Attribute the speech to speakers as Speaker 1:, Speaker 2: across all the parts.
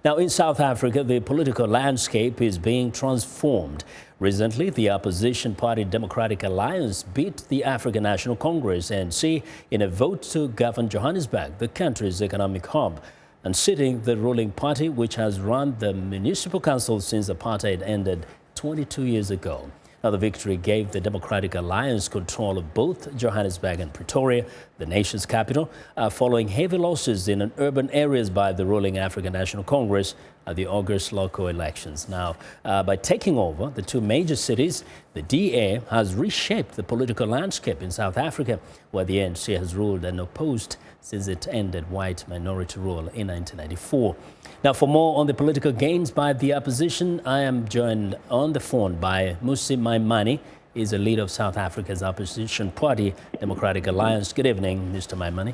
Speaker 1: Now, in South Africa, the political landscape is being transformed. Recently, the opposition party Democratic Alliance beat the African National Congress ANC in a vote to govern Johannesburg, the country's economic hub, unseating the ruling party, which has run the municipal council since apartheid ended 22 years ago. Now, the victory gave the Democratic Alliance control of both Johannesburg and Pretoria, the nation's capital, following heavy losses in urban areas by the ruling African National Congress at the August local elections. Now, by taking over the two major cities, the DA has reshaped the political landscape in South Africa, where the ANC has ruled unopposed since it ended white minority rule in 1994. Now, for more on the political gains by the opposition, I am joined on the phone by Mmusi Maimane. He's the leader of South Africa's opposition party, Democratic Alliance. Good evening, Mr. Maimane.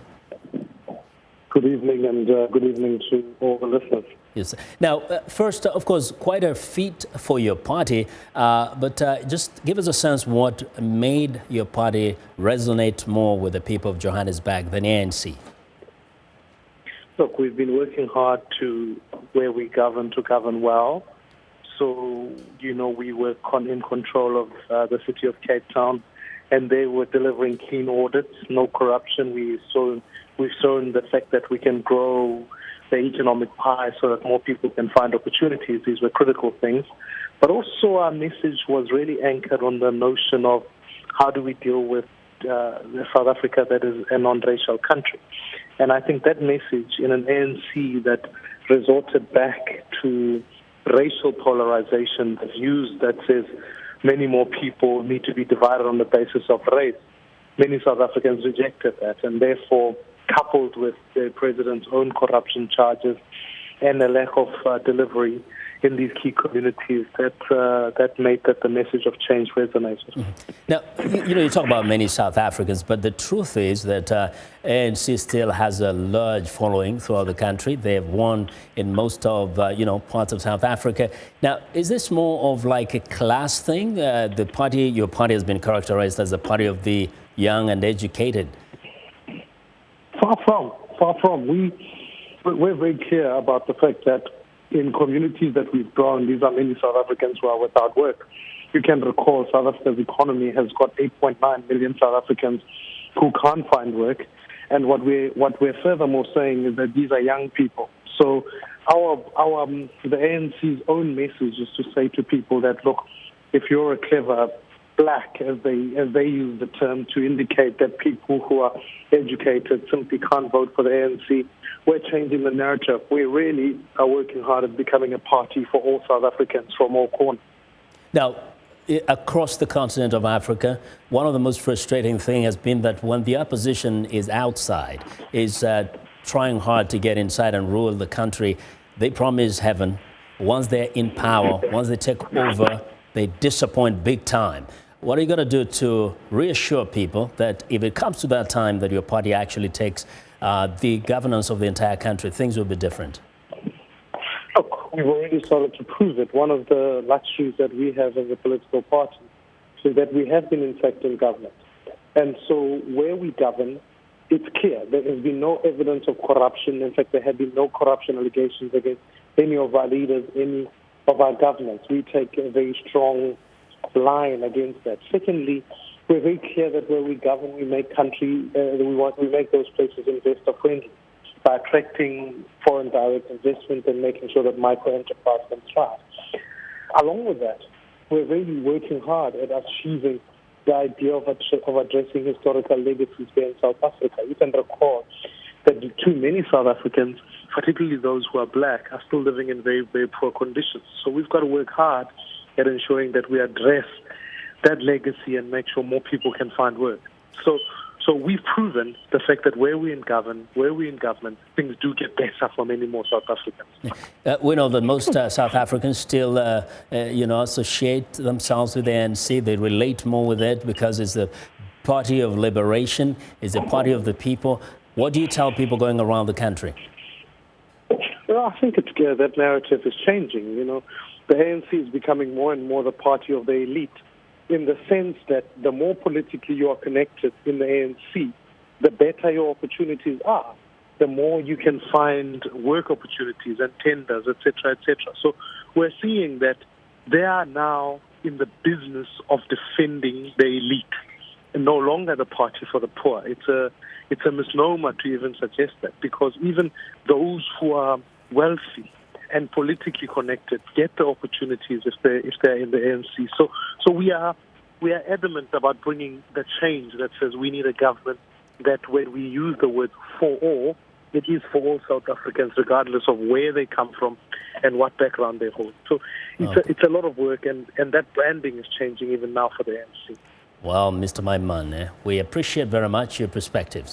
Speaker 2: Good evening, and good evening to all the listeners.
Speaker 1: Yes. Now, first, of course, quite a feat for your party, but just give us a sense what made your party resonate more with the people of Johannesburg than ANC.
Speaker 2: Look, we've been working hard to where we govern to govern well. So, we were in control of the city of Cape Town, and they were delivering clean audits, no corruption. We've shown the fact that we can grow the economic pie so that more people can find opportunities. These were critical things. But also our message was really anchored on the notion of how do we deal with South Africa that is a non-racial country. And I think that message in an ANC that resorted back to racial polarization, the views that says many more people need to be divided on the basis of race, many South Africans rejected that, and therefore, coupled with the president's own corruption charges and a lack of delivery in these key communities, that made that the message of change resonated.
Speaker 1: Mm-hmm. Now, you talk about many South Africans, but the truth is that ANC still has a large following throughout the country. They have won in most of, parts of South Africa. Now, is this more of like a class thing? Your party has been characterized as a party of the young and educated.
Speaker 2: Far from. We're very clear about the fact that in communities that we've grown, these are many South Africans who are without work. You can recall South Africa's economy has got 8.9 million South Africans who can't find work. And what we're furthermore saying is that these are young people. So the ANC's own message is to say to people that, look, if you're a clever black, as they use the term to indicate that people who are educated simply can't vote for the ANC, we're changing the narrative. We really are working hard at becoming a party for all South Africans from all corners.
Speaker 1: Now, across the continent of Africa, one of the most frustrating things has been that when the opposition is outside, is trying hard to get inside and rule the country, they promise heaven. Once they're in power, once they take over, they disappoint big time. What are you going to do to reassure people that if it comes to that time that your party actually takes the governance of the entire country, things will be different?
Speaker 2: Look, we've already started to prove it. One of the luxuries that we have as a political party is that we have been, in fact, in government. And so where we govern, it's clear. There has been no evidence of corruption. In fact, there have been no corruption allegations against any of our leaders, any of our governments. We take a very strong line against that. Secondly, we're very clear that where we govern, we make we make those places investor friendly by attracting foreign direct investment and making sure that micro enterprise can thrive. Along with that, we're really working hard at achieving the idea of addressing historical legacies here in South Africa. You can recall that too many South Africans, particularly those who are black, are still living in very, very poor conditions. So we've got to work hard at ensuring that we address that legacy and make sure more people can find work. So we've proven the fact that where we're in government, things do get better for many more South Africans.
Speaker 1: We know that most South Africans still, associate themselves with the ANC. They relate more with it because it's the party of liberation, it's the party of the people. What do you tell people going around the country?
Speaker 2: Well, I think it's clear that narrative is changing. The ANC is becoming more and more the party of the elite, in the sense that the more politically you are connected in the ANC, the better your opportunities are. the more you can find work opportunities and tenders, etc., etc. So we're seeing that they are now in the business of defending the elite and no longer the party for the poor. It's a misnomer to even suggest that, because even those who are wealthy and politically connected get the opportunities if they're in the ANC. So we are adamant about bringing the change that says we need a government that when we use the word for all, it is for all South Africans, regardless of where they come from and what background they hold. So it's a lot of work, and that branding is changing even now for the ANC.
Speaker 1: Well, Mr. Maimane, we appreciate very much your perspectives.